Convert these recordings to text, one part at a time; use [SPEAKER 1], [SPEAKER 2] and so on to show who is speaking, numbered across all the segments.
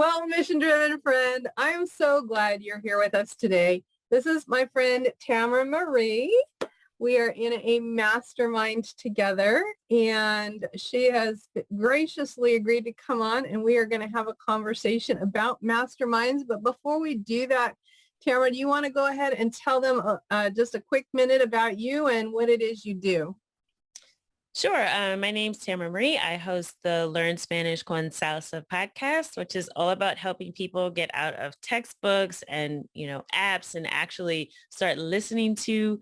[SPEAKER 1] Well, mission-driven friend, I am so glad you're here with us today. This is my friend Tamara Marie. We are in a mastermind together, and she has graciously agreed to come on, and we are going to have a conversation about masterminds. But before we do that, Tamara, do you want to go ahead and tell them just a quick minute about you and what it is you do?
[SPEAKER 2] Sure. My name's Tamara Marie. I host the Learn Spanish con Salsa podcast, which is all about helping people get out of textbooks and, apps and actually start listening to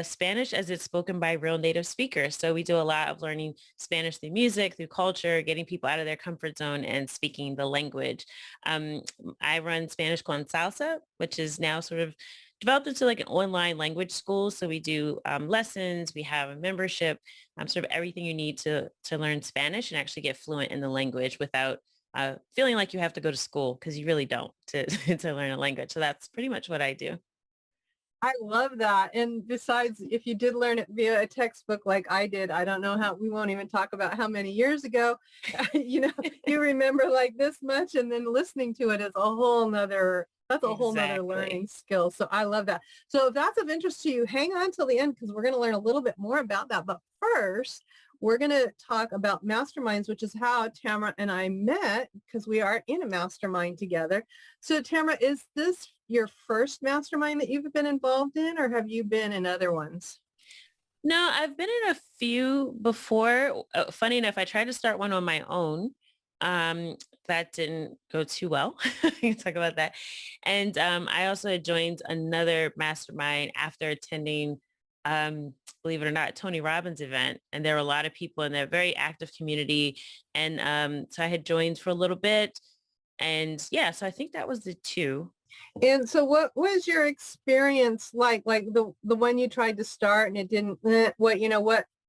[SPEAKER 2] Spanish as it's spoken by real native speakers. So we do a lot of learning Spanish through music, through culture, getting people out of their comfort zone and speaking the language. Um, I run Spanish con Salsa, which is now sort of developed into like an online language school. So we do lessons, we have a membership, sort of everything you need to learn Spanish and actually get fluent in the language without feeling like you have to go to school, because you really don't to, to learn a language. So that's pretty much what I do.
[SPEAKER 1] I love that. And besides, if you did learn it via a textbook like I did, I don't know how, we won't even talk about how many years ago, you remember like this much, and then listening to it is a whole nother, that's a whole nother learning
[SPEAKER 2] Exactly.
[SPEAKER 1] skill. So I love that. So if that's of interest to you, hang on till the end because we're going to learn a little bit more about that. But first, we're going to talk about masterminds, which is how Tamara and I met because we are in a mastermind together. So Tamara, is this your first mastermind that you've been involved in, or have you been in other ones?
[SPEAKER 2] No, I've been in a few before. Funny enough, I tried to start one on my own. Um, that didn't go too well. We can talk about that. And I also had joined another mastermind after attending, um, believe it or not, Tony Robbins event. And there were a lot of people in their very active community. And so I had joined for a little bit. And yeah, so I think that was the two.
[SPEAKER 1] And so what was your experience like the one you tried to start and it didn't,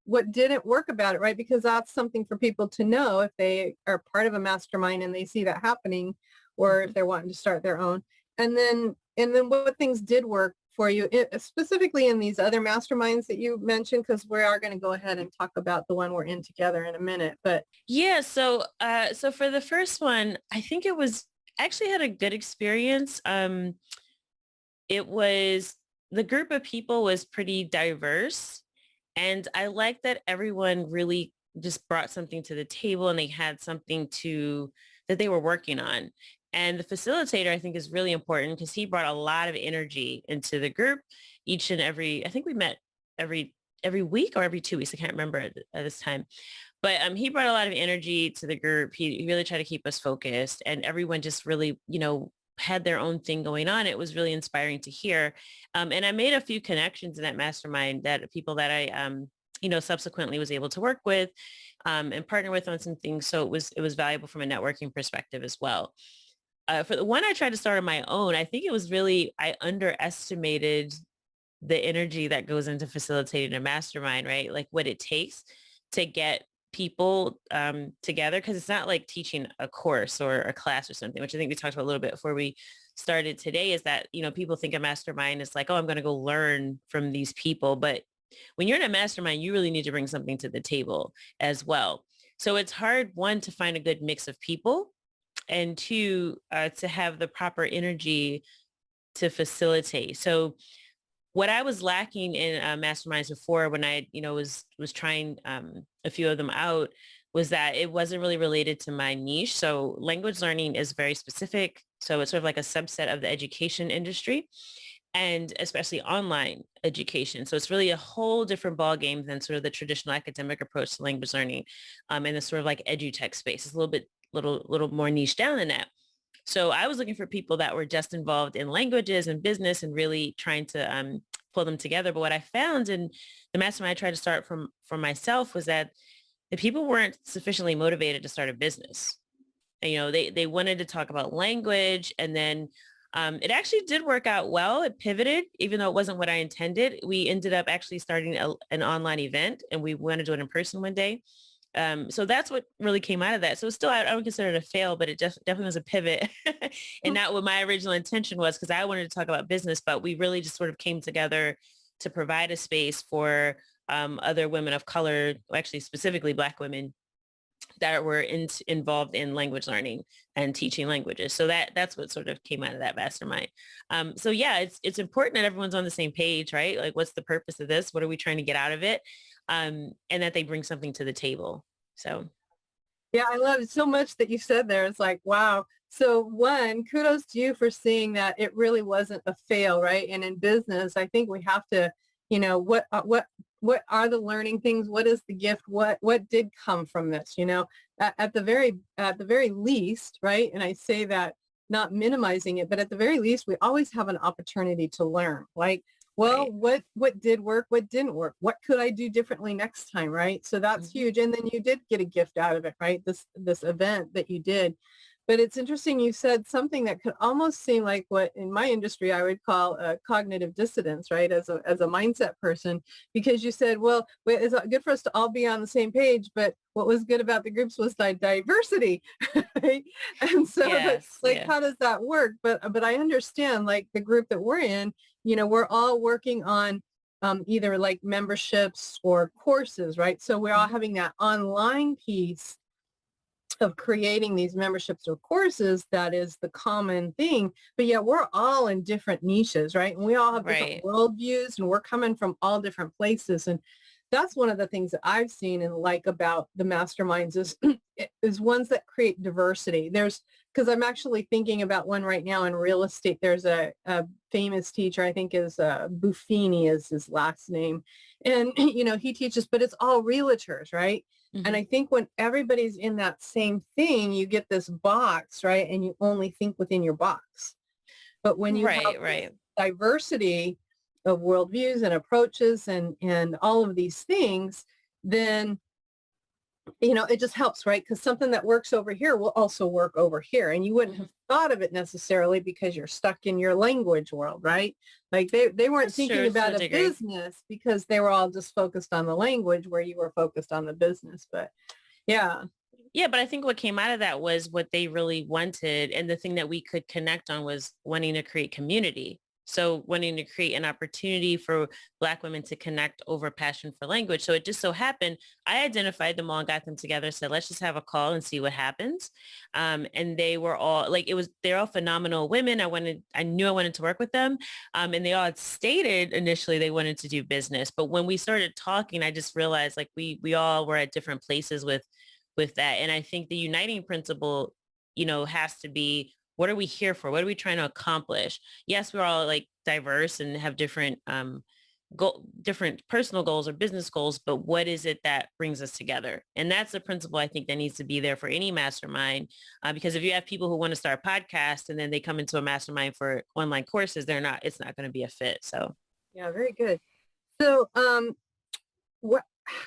[SPEAKER 1] what didn't work about it, right? Because that's something for people to know if they are part of a mastermind and they see that happening, or if
[SPEAKER 2] Mhm.
[SPEAKER 1] they're wanting to start their own. And then what things did work for you, specifically in these other masterminds that you mentioned, because we are going to go ahead and talk about the one we're in together in a minute. But
[SPEAKER 2] Yeah, so for the first one, I think it was actually had a good experience. It was the group of people was pretty diverse, and I like that everyone really just brought something to the table and they had something to that they were working on. And the facilitator, I think, is really important because he brought a lot of energy into the group each and every, I think we met every week or every 2 weeks. I can't remember at this time. But he brought a lot of energy to the group. He really tried to keep us focused, and everyone just really, had their own thing going on. It was really inspiring to hear. And I made a few connections in that mastermind that people that I, subsequently was able to work with and partner with on some things. So it was valuable from a networking perspective as well. For the one I tried to start on my own, I think it was really, I underestimated the energy that goes into facilitating a mastermind, right? Like what it takes to get people together, because it's not like teaching a course or a class or something, which I think we talked about a little bit before we started today, is that, people think a mastermind is like, oh, I'm going to go learn from these people. But when you're in a mastermind, you really need to bring something to the table as well. So it's hard, one, to find a good mix of people, and two, to have the proper energy to facilitate. So what I was lacking in masterminds before, when I, was trying a few of them out, was that it wasn't really related to my niche. So language learning is very specific. So it's sort of like a subset of the education industry, and especially online education. So it's really a whole different ball game than sort of the traditional academic approach to language learning, in the sort of like edutech space. It's a little more niche down than that. So I was looking for people that were just involved in languages and business and really trying to pull them together. But what I found in the mastermind I tried to start from for myself was that the people weren't sufficiently motivated to start a business. And, they wanted to talk about language, and then it actually did work out well. It pivoted, even though it wasn't what I intended. We ended up actually starting an online event, and we want to do it in person one day. So that's what really came out of that. So still, I would consider it a fail, but it just definitely was a pivot and not what my original intention was, because I wanted to talk about business, but we really just sort of came together to provide a space for other women of color, actually specifically Black women, that were involved in language learning and teaching languages. So that's what sort of came out of that mastermind. So yeah, it's important that everyone's on the same page, right? Like, what's the purpose of this? What are we trying to get out of it? And that they bring something to the table. So.
[SPEAKER 1] Yeah, I love it so much that you said there. It's like, wow. So one, kudos to you for seeing that it really wasn't a fail, right? And in business, I think we have to, what are the learning things? What is the gift? What did come from this? At the very least, right? And I say that not minimizing it, but at the very least, we always have an opportunity to learn. Like, well,
[SPEAKER 2] Right.
[SPEAKER 1] what did work? What didn't work? What could I do differently next time? Right. So that's huge. And then you did get a gift out of it, right? This event that you did. But it's interesting. You said something that could almost seem like what in my industry I would call a cognitive dissonance, right? As a mindset person, because you said, well, it's good for us to all be on the same page, but what was good about the groups was the diversity, right? And so,
[SPEAKER 2] Yes.
[SPEAKER 1] like,
[SPEAKER 2] Yeah.
[SPEAKER 1] how does that work? But I understand, like, the group that we're in, we're all working on either like memberships or courses, right? So we're all
[SPEAKER 2] Mhm.
[SPEAKER 1] having that online piece of creating these memberships or courses. That is the common thing. But yeah, we're all in different niches, right? And we all have different
[SPEAKER 2] Right.
[SPEAKER 1] worldviews and we're coming from all different places. And that's one of the things that I've seen and like about the masterminds is ones that create diversity. Because I'm actually thinking about one right now in real estate. There's a famous teacher, I think is Buffini is his last name. And, he teaches, but it's all realtors, right? And
[SPEAKER 2] Mhm.
[SPEAKER 1] I think when everybody's in that same thing, you get this box, right? And you only think within your box. But when you have
[SPEAKER 2] Right.
[SPEAKER 1] this
[SPEAKER 2] Right.
[SPEAKER 1] diversity of worldviews and approaches and all of these things, then it just helps, right? Because something that works over here will also work over here. And you wouldn't
[SPEAKER 2] Mhm.
[SPEAKER 1] have thought of it necessarily because you're stuck in your language world, right? Like they weren't
[SPEAKER 2] That's
[SPEAKER 1] thinking
[SPEAKER 2] true to
[SPEAKER 1] about
[SPEAKER 2] a
[SPEAKER 1] a
[SPEAKER 2] degree.
[SPEAKER 1] business because they were all just focused on the language where you were focused on the business. But yeah.
[SPEAKER 2] Yeah, but I think what came out of that was what they really wanted. And the thing that we could connect on was wanting to create community. So wanting to create an opportunity for Black women to connect over passion for language. So it just so happened, I identified them all and got them together, said, let's just have a call and see what happens. And they were all like, they're all phenomenal women. I knew I wanted to work with them. And they all had stated initially they wanted to do business. But when we started talking, I just realized like we all were at different places with that. And I think the uniting principle, has to be, what are we here for? What are we trying to accomplish? Yes, we're all like diverse and have different different personal goals or business goals, but what is it that brings us together? And that's the principle I think that needs to be there for any mastermind. Because if you have people who want to start a podcast and then they come into a mastermind for online courses, it's not going to be a fit. So.
[SPEAKER 1] Yeah, very good. So, what,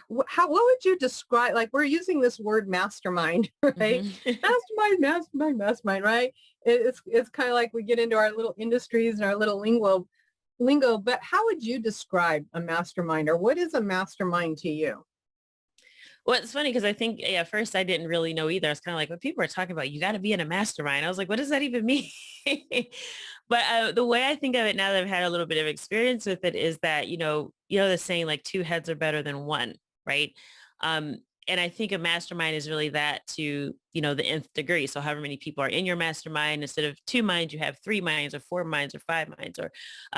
[SPEAKER 1] what would you describe, like we're using this word mastermind, right?
[SPEAKER 2] Mhm.
[SPEAKER 1] Mastermind, right? It's kind of like we get into our little industries and our little lingo, but how would you describe a mastermind or what is a mastermind to you?
[SPEAKER 2] Well, it's funny because I think at first I didn't really know either. I was kind of like, when people are talking about, you got to be in a mastermind. I was like, what does that even mean? But the way I think of it now that I've had a little bit of experience with it is that, the saying like two heads are better than one, right? Um, and I think a mastermind is really that to, the nth degree. So however many people are in your mastermind, instead of two minds, you have three minds or four minds or five minds or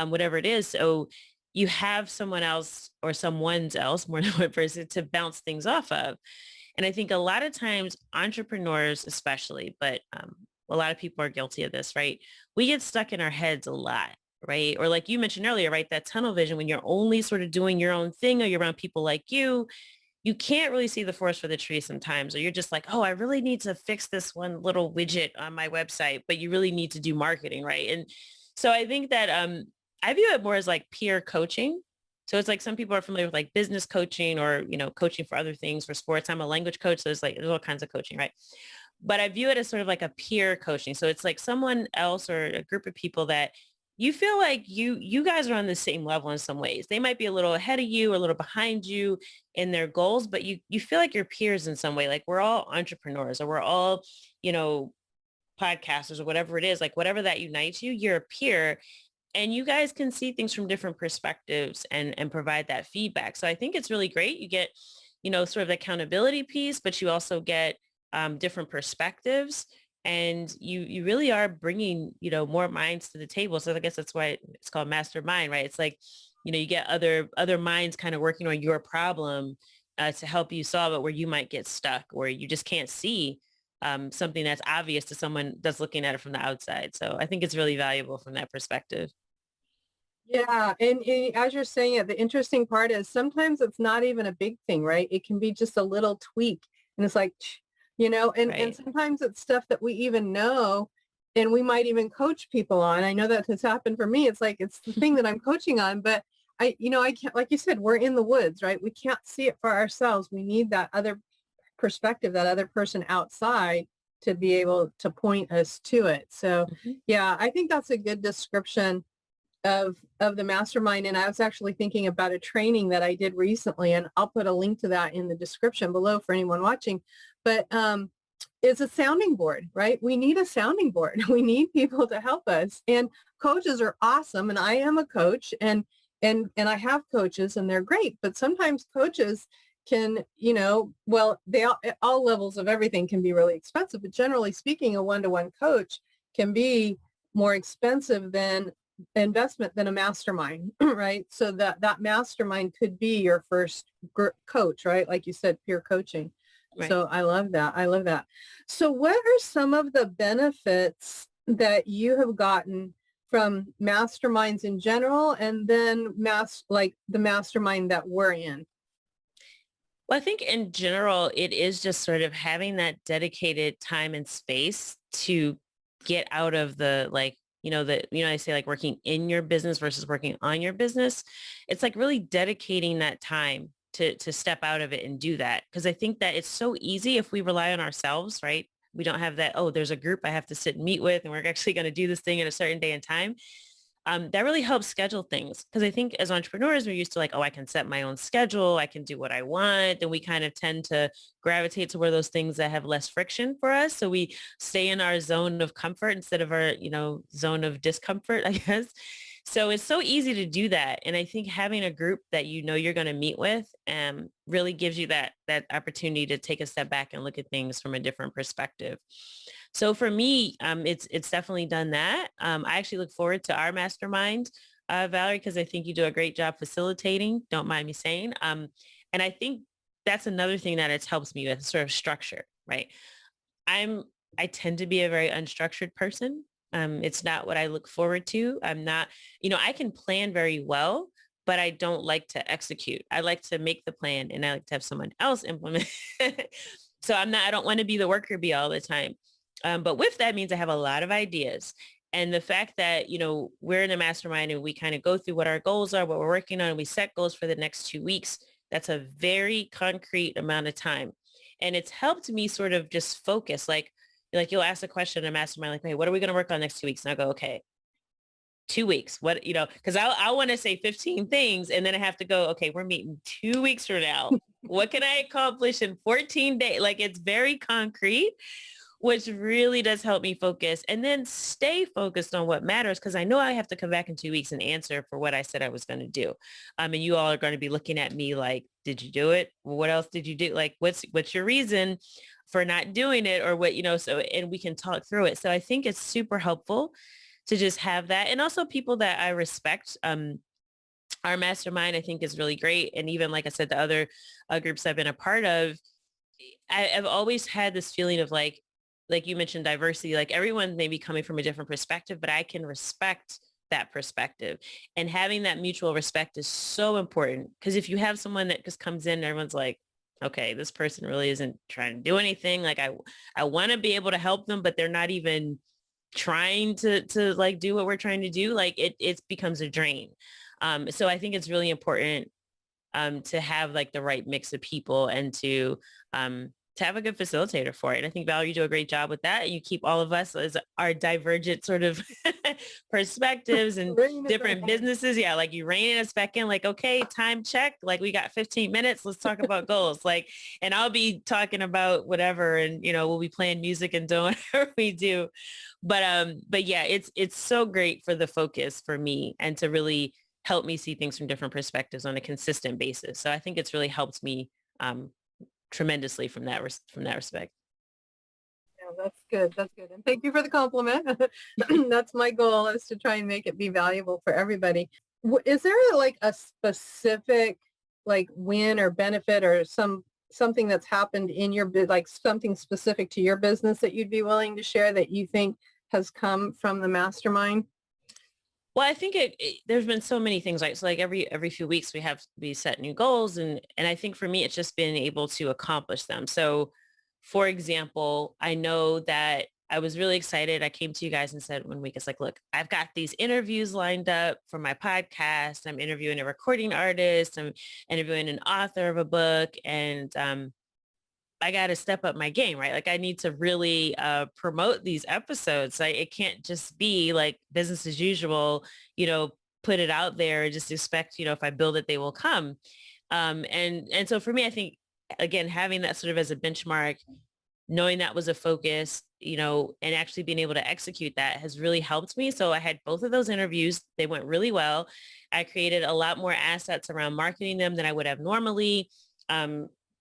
[SPEAKER 2] whatever it is. So you have someone else or someone's else, more than one person, to bounce things off of. And I think a lot of times entrepreneurs especially, but a lot of people are guilty of this, right? We get stuck in our heads a lot, right? Or like you mentioned earlier, right? That tunnel vision when you're only sort of doing your own thing or you're around people like you can't really see the forest for the trees sometimes, or you're just like, oh, I really need to fix this one little widget on my website, but you really need to do marketing, right? And so I think that I view it more as like peer coaching. So it's like some people are familiar with like business coaching or, coaching for other things for sports. I'm a language coach. So there's all kinds of coaching, right? But I view it as sort of like a peer coaching. So it's like someone else or a group of people that you feel like you guys are on the same level in some ways. They might be a little ahead of you or a little behind you in their goals, but you feel like you're peers in some way. Like we're all entrepreneurs or we're all, you know, podcasters or whatever it is, like whatever that unites you, you're a peer and you guys can see things from different perspectives and provide that feedback. So I think it's really great. You get, sort of the accountability piece, but you also get different perspectives, and you really are bringing, more minds to the table. So I guess that's why it's called mastermind, right? It's like, you get other minds kind of working on your problem to help you solve it, where you might get stuck, or you just can't see something that's obvious to someone that's looking at it from the outside. So I think it's really valuable from that perspective.
[SPEAKER 1] Yeah, and as you're saying it, the interesting part is sometimes it's not even a big thing, right? It can be just a little tweak, and it's like, and
[SPEAKER 2] Right.
[SPEAKER 1] sometimes it's stuff that we even know, and we might even coach people on. I know that has happened for me. It's like it's the thing that I'm coaching on, but I can't, like you said, we're in the woods, right? We can't see it for ourselves. We need that other perspective, that other person outside to be able to point us to it. So,
[SPEAKER 2] Mhm.
[SPEAKER 1] yeah, I think that's a good description of the mastermind. And I was actually thinking about a training that I did recently, and I'll put a link to that in the description below for anyone watching. But it's a sounding board, right? We need a sounding board. We need people to help us. And coaches are awesome. And I am a coach, and I have coaches, and they're great. But sometimes coaches can, well, they all levels of everything can be really expensive. But generally speaking, a one-to-one coach can be more expensive than investment than a mastermind, right? So that mastermind could be your first coach, right? Like you said, peer coaching.
[SPEAKER 2] Right.
[SPEAKER 1] So I love that. I love that. So what are some of the benefits that you have gotten from masterminds in general, and then like the mastermind that we're in?
[SPEAKER 2] Well, I think in general, it is just sort of having that dedicated time and space to get out of the I say like working in your business versus working on your business. It's like really dedicating that time to step out of it and do that. Because I think that it's so easy if we rely on ourselves, right? We don't have that, oh, there's a group I have to sit and meet with, and we're actually going to do this thing at a certain day and time. That really helps schedule things. Because I think as entrepreneurs, we're used to like, oh, I can set my own schedule. I can do what I want. And we kind of tend to gravitate to where those things that have less friction for us. So we stay in our zone of comfort instead of our, zone of discomfort, I guess. So it's so easy to do that. And I think having a group that you're going to meet with really gives you that opportunity to take a step back and look at things from a different perspective. So for me, it's definitely done that. I actually look forward to our mastermind, Valerie, because I think you do a great job facilitating. Don't mind me saying. And I think that's another thing that it helps me with, sort of structure, right? I'm I tend to be a very unstructured person. It's not what I look forward to. I'm not, I can plan very well, but I don't like to execute. I like to make the plan, and I like to have someone else implement. So I don't want to be the worker bee all the time. But with that means I have a lot of ideas. And the fact that, we're in a mastermind and we kind of go through what our goals are, what we're working on, and we set goals for the next 2 weeks, that's a very concrete amount of time. And it's helped me sort of just focus. Like you'll ask a question in a mastermind, like, hey, what are we going to work on next 2 weeks? And I go, okay, 2 weeks. What, because I want to say 15 things, and then I have to go, okay, we're meeting 2 weeks from now. What can I accomplish in 14 days? Like, it's very concrete, which really does help me focus and then stay focused on what matters. Cause I know I have to come back in 2 weeks and answer for what I said I was going to do. And you all are going to be looking at me like, did you do it? What else did you do? Like, what's your reason for not doing it, or what, so, and we can talk through it. So I think it's super helpful to just have that. And also people that I respect, our mastermind, I think, is really great. And even, like I said, the other groups I've been a part of, I've always had this feeling of like you mentioned, diversity, like everyone may be coming from a different perspective, but I can respect that perspective. And having that mutual respect is so important, because if you have someone that just comes in and everyone's like, okay, this person really isn't trying to do anything. Like I want to be able to help them, but they're not even trying to like do what we're trying to do. Like it becomes a drain. So I think it's really important to have like the right mix of people, and to have a good facilitator for it. And I think, Valerie, you do a great job with that. You keep all of us as our divergent sort of perspectives and
[SPEAKER 1] Bringing it back
[SPEAKER 2] different
[SPEAKER 1] in.
[SPEAKER 2] businesses. Yeah, like you reining us back in, like, okay, time check. Like we got 15 minutes. Let's talk about goals. Like, and I'll be talking about whatever, and we'll be playing music and doing whatever we do. But yeah, it's so great for the focus for me, and to really help me see things from different perspectives on a consistent basis. So I think it's really helped me tremendously from that respect.
[SPEAKER 1] That's good. That's good. And thank you for the compliment. That's my goal, is to try and make it be valuable for everybody. Is there like a specific like win or benefit or something that's happened in your like something specific to your business that you'd be willing to share that you think has come from the mastermind?
[SPEAKER 2] Well, I think there's been so many things, right? So like every few weeks we set new goals, and I think for me it's just been able to accomplish them. So for example, I know that I was really excited. I came to you guys and said one week, it's like, look, I've got these interviews lined up for my podcast. I'm interviewing a recording artist. I'm interviewing an author of a book, and I got to step up my game, right? Like I need to really promote these episodes. It can't just be like business as usual, put it out there and just expect, if I build it, they will come. And so for me, I think, again, having that sort of as a benchmark, knowing that was a focus, and actually being able to execute that has really helped me. So I had both of those interviews. They went really well. I created a lot more assets around marketing them than I would have normally.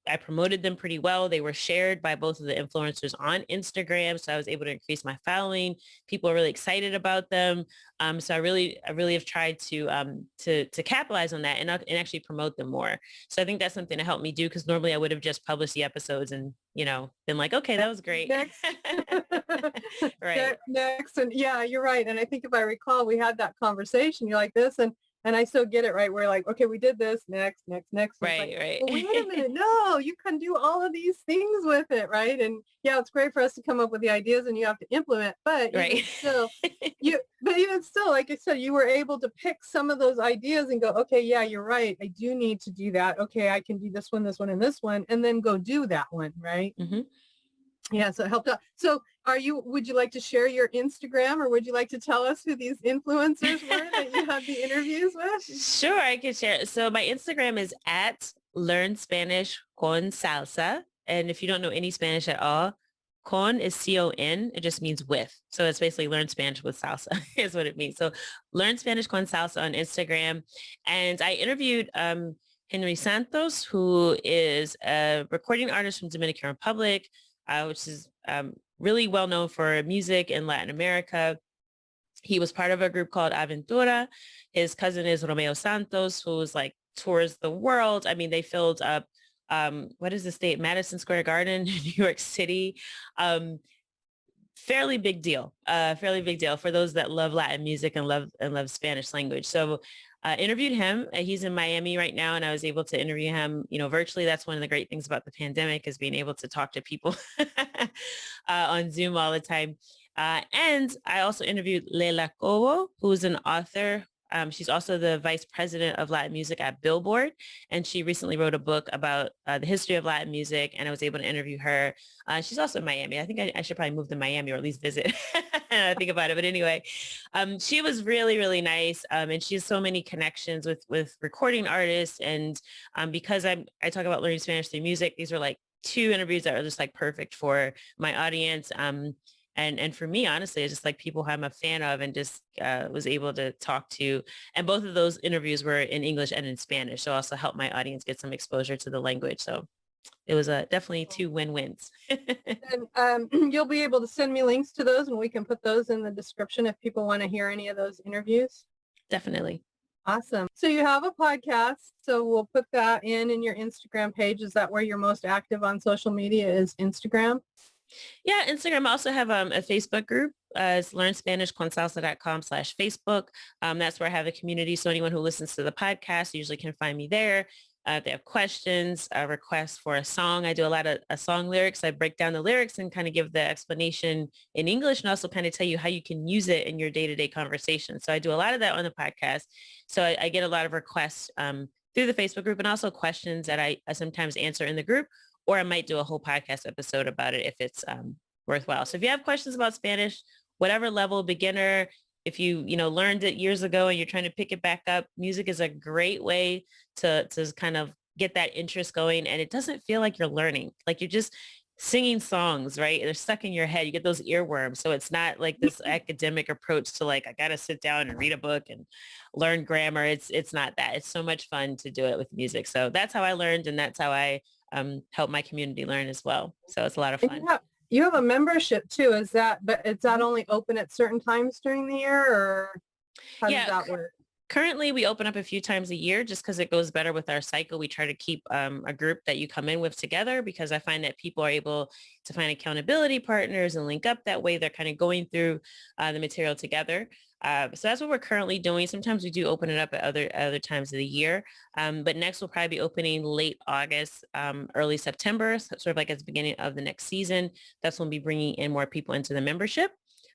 [SPEAKER 2] I promoted them pretty well. They were shared by both of the influencers on Instagram. So I was able to increase my following. People are really excited about them. So I really have tried to capitalize on that and actually promote them more. So I think that's something to help me do, because normally I would have just published the episodes and, been like, okay, that was great.
[SPEAKER 1] Next.
[SPEAKER 2] Right.
[SPEAKER 1] Next. And yeah, you're right. And I think if I recall, we had that conversation. You're like this, and I still get it, right? We're like, okay, we did this, next.
[SPEAKER 2] Right,
[SPEAKER 1] Like,
[SPEAKER 2] right.
[SPEAKER 1] well, wait a minute. No, you can do all of these things with it, right? And yeah, it's great for us to come up with the ideas and you have to implement, but
[SPEAKER 2] right.
[SPEAKER 1] even still, like I said, you were able to pick some of those ideas and go, okay, yeah, you're right. I do need to do that. Okay, I can do this one, and this one, and then go do that one, right?
[SPEAKER 2] Mm-hmm.
[SPEAKER 1] Yeah, so it helped out. So would you like to share your Instagram, or would you like to tell us who these influencers were that you had the interviews with?
[SPEAKER 2] Sure, I can share. So my Instagram is at Learn Spanish con Salsa. And if you don't know any Spanish at all, con is C-O-N. It just means with. So it's basically learn Spanish with salsa is what it means. So Learn Spanish con Salsa on Instagram. And I interviewed Henry Santos, who is a recording artist from Dominican Republic, which is really well known for music in Latin America. He was part of a group called Aventura. His cousin is Romeo Santos, who's like tours the world. I mean, they filled up, what is the state? Madison Square Garden, New York City. Fairly big deal for those that love Latin music and love Spanish language. So interviewed him. He's in Miami right now, and I was able to interview him, virtually. That's one of the great things about the pandemic, is being able to talk to people on Zoom all the time. And I also interviewed Leila Cobo, who's an author. She's also the vice president of Latin music at Billboard. And she recently wrote a book about the history of Latin music, and I was able to interview her. She's also in Miami. I think I should probably move to Miami, or at least visit. I think about it. But anyway, she was really, really nice. And she has so many connections with recording artists. And because I talk about learning Spanish through music, these are like two interviews that are just like perfect for my audience. And for me, honestly, it's just like people I'm a fan of, and just was able to talk to. And both of those interviews were in English and in Spanish. So also help my audience get some exposure to the language. So it was definitely two win-wins.
[SPEAKER 1] And you'll be able to send me links to those, and we can put those in the description if people want to hear any of those interviews.
[SPEAKER 2] Definitely.
[SPEAKER 1] Awesome. So you have a podcast. So we'll put that in your Instagram page. Is that where you're most active on social media, is Instagram?
[SPEAKER 2] Yeah, Instagram. I also have a Facebook group. It's learnspanishconsalsa.com/Facebook. That's where I have a community. So anyone who listens to the podcast usually can find me there. If they have questions, requests for a song. I do a lot of song lyrics. I break down the lyrics and kind of give the explanation in English, and also kind of tell you how you can use it in your day-to-day conversation. So I do a lot of that on the podcast. So I get a lot of requests through the Facebook group, and also questions that I sometimes answer in the group, or I might do a whole podcast episode about it if it's worthwhile. So if you have questions about Spanish, whatever level, beginner, if you learned it years ago and you're trying to pick it back up, music is a great way to kind of get that interest going. And it doesn't feel like you're learning, like you're just singing songs, right? They're stuck in your head. You get those earworms. So it's not like this academic approach to like, I got to sit down and read a book and learn grammar. It's not that. It's so much fun to do it with music. So that's how I learned, and that's how I help my community learn as well. So it's a lot of fun.
[SPEAKER 1] You have a membership too, but is that only open at certain times during the year, or how does
[SPEAKER 2] Yeah,
[SPEAKER 1] that work?
[SPEAKER 2] currently we open up a few times a year just because it goes better with our cycle. We try to keep a group that you come in with together because I find that people are able to find accountability partners and link up that way. They're kind of going through the material together. So that's what we're currently doing. Sometimes we do open it up at other times of the year. But next we'll probably be opening late August, early September, so sort of like at the beginning of the next season. That's when we'll be bringing in more people into the membership.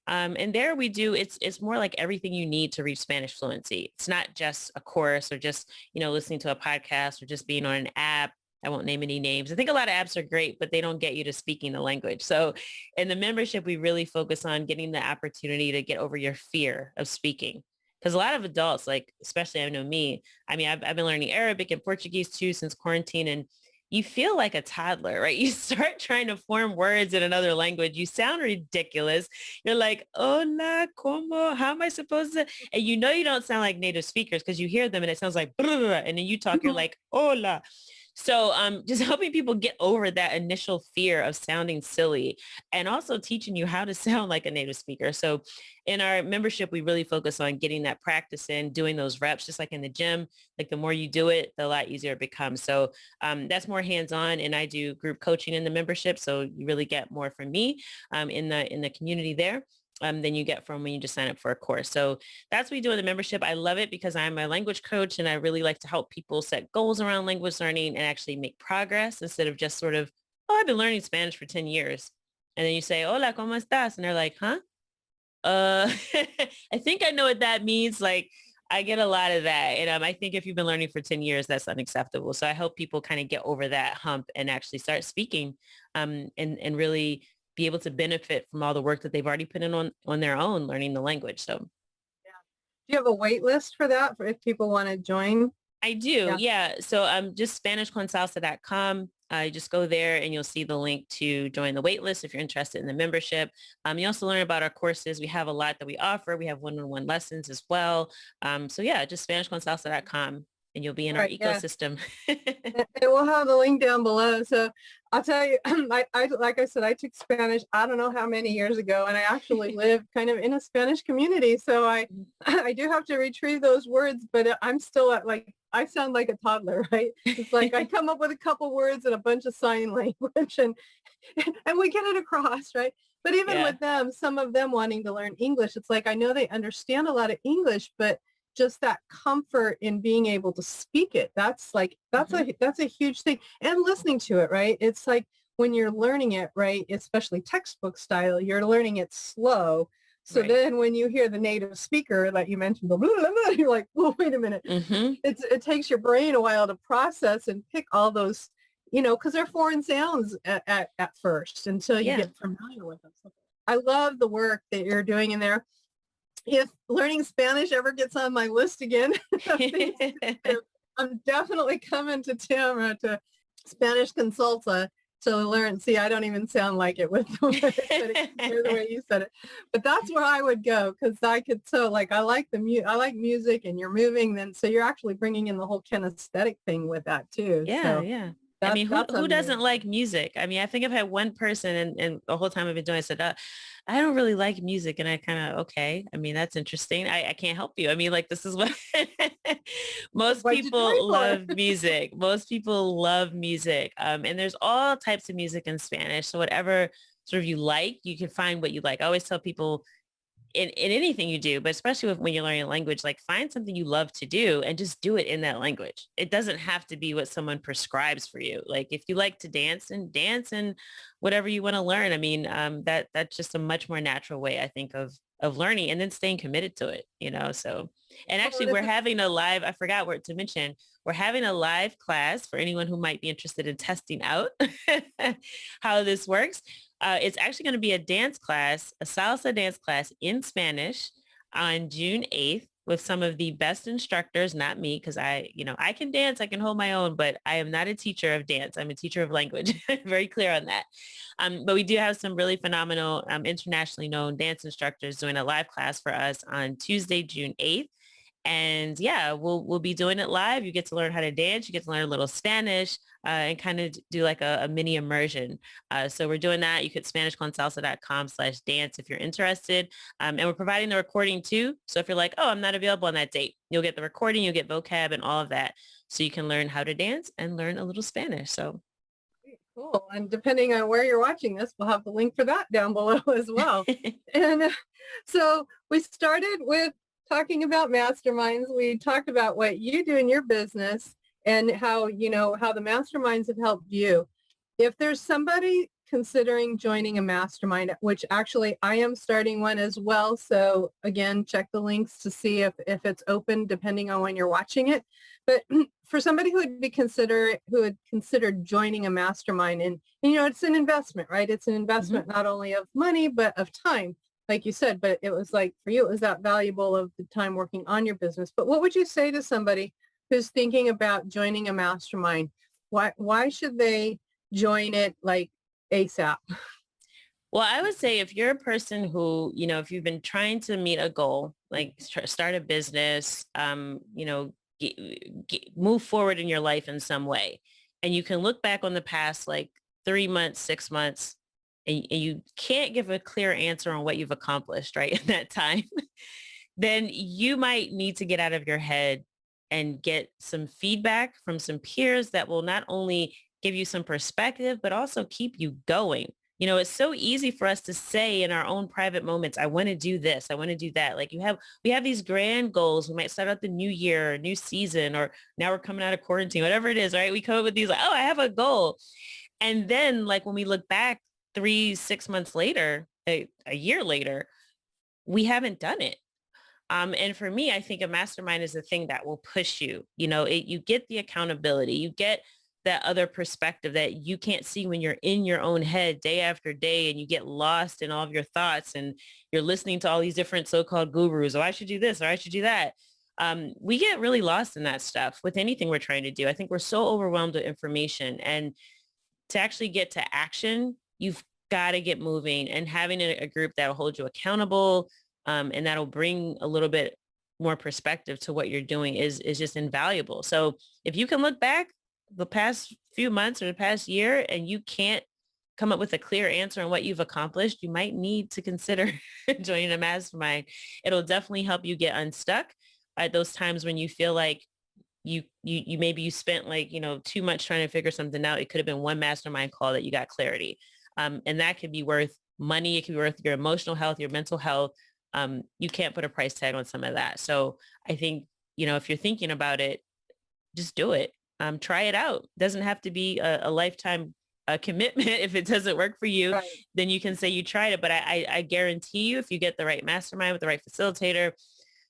[SPEAKER 2] And there we do, it's more like everything you need to reach Spanish fluency. It's not just a course or just, listening to a podcast or just being on an app. I won't name any names. I think a lot of apps are great, but they don't get you to speaking the language. So in the membership, we really focus on getting the opportunity to get over your fear of speaking. Because a lot of adults, like, especially I know me, I mean, I've been learning Arabic and Portuguese too since quarantine, and you feel like a toddler, right? You start trying to form words in another language. You sound ridiculous. You're like, hola, como, how am I supposed to? And you don't sound like native speakers because you hear them and it sounds like, and then you talk, you're like, hola. So just helping people get over that initial fear of sounding silly and also teaching you how to sound like a native speaker. So in our membership, we really focus on getting that practice in, doing those reps, just like in the gym. Like the more you do it, the lot easier it becomes. So that's more hands-on, and I do group coaching in the membership. So you really get more from me in the community there. Than you get from when you just sign up for a course. So that's what we do in the membership. I love it because I'm a language coach and I really like to help people set goals around language learning and actually make progress instead of just sort of, oh, I've been learning Spanish for 10 years. And then you say, hola, ¿cómo estás? And they're like, huh? I think I know what that means. Like, I get a lot of that. And I think if you've been learning for 10 years, that's unacceptable. So I help people kind of get over that hump and actually start speaking and really be able to benefit from all the work that they've already put in on their own learning the language. So
[SPEAKER 1] Yeah. Do you have a wait list for that for if people want to join?
[SPEAKER 2] I do.
[SPEAKER 1] Yeah.
[SPEAKER 2] Yeah. So just SpanishConsalsa.com. Just go there and you'll see the link to join the wait list if you're interested in the membership. You also learn about our courses. We have a lot that we offer. We have one-on-one lessons as well. So yeah, just SpanishConsalsa.com and you'll be in our ecosystem.
[SPEAKER 1] Yeah. And we'll have the link down below. So I'll tell you, I like I said, I took Spanish, I don't know how many years ago, and I actually live kind of in a Spanish community. So I do have to retrieve those words, but I'm still at I sound like a toddler, right? It's like I come up with a couple words and a bunch of sign language and we get it across, right? But even with them, some of them wanting to learn English, it's like I know they understand a lot of English, but just that comfort in being able to speak it, that's a huge thing. And listening to it, right? It's like when you're learning it, right, especially textbook style, you're learning it slow. So then when you hear the native speaker that you mentioned, blah, blah, blah, blah, you're like, well, wait a minute. It takes your brain a while to process and pick all those, because they're foreign sounds at first until you get familiar with them. So I love the work that you're doing in there. If learning Spanish ever gets on my list again, I'm definitely coming to Tamara to Spanish Consulta to learn. See, I don't even sound like it with the way you said it, but that's where I would go because I could. So like, I like music, and you're moving. Then so you're actually bringing in the whole kinesthetic thing with that too.
[SPEAKER 2] Yeah. I mean, who doesn't like music? I mean, I think I've had one person and the whole time I've been doing it said, I don't really like music. And I kind of, okay. I mean, that's interesting. I can't help you. I mean, like, this is what most people love music. Most people love music. And there's all types of music in Spanish. So whatever sort of you like, you can find what you like. I always tell people in anything you do, but especially when you're learning a language, like find something you love to do and just do it in that language. It doesn't have to be what someone prescribes for you. Like if you like to dance and whatever you want to learn. I mean, that's just a much more natural way, I think, of learning and then staying committed to it, so. And actually we're having a live, I forgot what to mention, we're having a live class for anyone who might be interested in testing out how this works. It's actually going to be a dance class, a salsa dance class in Spanish on June 8th with some of the best instructors, not me, because I can dance, I can hold my own, but I am not a teacher of dance. I'm a teacher of language. Very clear on that. But we do have some really phenomenal internationally known dance instructors doing a live class for us on Tuesday, June 8th. And yeah, we'll be doing it live. You get to learn how to dance. You get to learn a little Spanish and kind of do like a mini immersion. So we're doing that. You could SpanishConsalsa.com/dance if you're interested. And we're providing the recording too. So if you're like, oh, I'm not available on that date, you'll get the recording, you'll get vocab and all of that. So you can learn how to dance and learn a little Spanish. So
[SPEAKER 1] cool. And depending on where you're watching this, we'll have the link for that down below as well. And so we started with talking about masterminds. We talked about what you do in your business and how, how the masterminds have helped you. If there's somebody considering joining a mastermind, which actually I am starting one as well. So again, check the links to see if it's open depending on when you're watching it. But for somebody who had considered joining a mastermind, and it's an investment, right? It's an investment not only of money, but of time, like you said, but it was like, for you, it was that valuable of the time working on your business. But what would you say to somebody who's thinking about joining a mastermind? Why should they join it like ASAP?
[SPEAKER 2] Well, I would say if you're a person who, if you've been trying to meet a goal, like start a business, move forward in your life in some way, and you can look back on the past like 3 months, 6 months, and you can't give a clear answer on what you've accomplished, right, in that time, then you might need to get out of your head and get some feedback from some peers that will not only give you some perspective, but also keep you going. It's so easy for us to say in our own private moments, I want to do this, I want to do that. Like we have these grand goals. We might start out the new year, new season, or now we're coming out of quarantine, whatever it is, right? We come up with these like, oh, I have a goal. And then like when we look back 3-6 months later, a year later, we haven't done it. And for me, I think a mastermind is a thing that will push you. You get the accountability, you get that other perspective that you can't see when you're in your own head day after day and you get lost in all of your thoughts and you're listening to all these different so-called gurus. Oh, I should do this or I should do that. We get really lost in that stuff with anything we're trying to do. I think we're so overwhelmed with information, and to actually get to action, you've got to get moving, and having a group that will hold you accountable and that'll bring a little bit more perspective to what you're doing is just invaluable. So if you can look back the past few months or the past year and you can't come up with a clear answer on what you've accomplished, you might need to consider joining a mastermind. It'll definitely help you get unstuck at those times when you feel like you maybe you spent like, too much trying to figure something out. It could have been one mastermind call that you got clarity. And that could be worth money. It could be worth your emotional health, your mental health. You can't put a price tag on some of that. So I think, if you're thinking about it, just do it. Try it out. Doesn't have to be a lifetime commitment. If it doesn't work for you, right, then you can say you tried it. But I guarantee you, if you get the right mastermind with the right facilitator,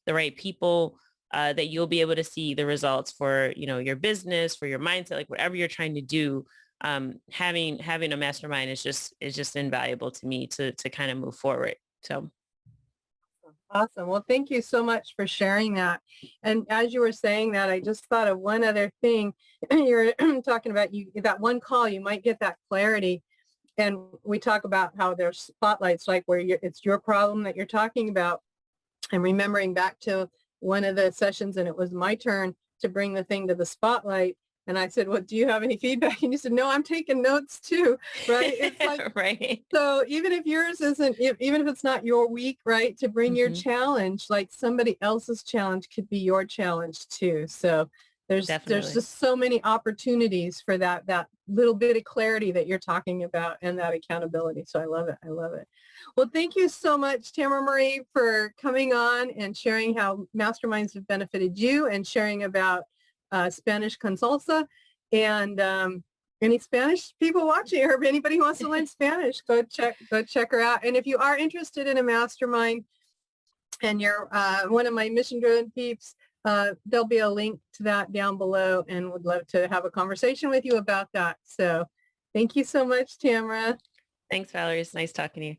[SPEAKER 2] the right people, that you'll be able to see the results for, your business, for your mindset, like whatever you're trying to do. Having a mastermind is just invaluable to me to kind of move forward. So.
[SPEAKER 1] Awesome. Well, thank you so much for sharing that. And as you were saying that, I just thought of one other thing. You're talking about that one call, you might get that clarity. And we talk about how there's spotlights, like where it's your problem that you're talking about. I'm remembering back to one of the sessions, and it was my turn to bring the thing to the spotlight. And I said, well, do you have any feedback? And you said, no, I'm taking notes too, right? It's like,
[SPEAKER 2] right.
[SPEAKER 1] So even if yours isn't, even if it's not your week, right, to bring your challenge, like somebody else's challenge could be your challenge too. So there's just so many opportunities for that little bit of clarity that you're talking about and that accountability. So I love it. I love it. Well, thank you so much, Tamara Marie, for coming on and sharing how masterminds have benefited you and sharing about Spanish con salsa. And any Spanish people watching, or if anybody wants to learn Spanish, go check her out. And if you are interested in a mastermind and you're one of my mission driven peeps, there'll be a link to that down below, and would love to have a conversation with you about that. So thank you so much, Tamara.
[SPEAKER 2] Thanks, Valerie. It's nice talking to you.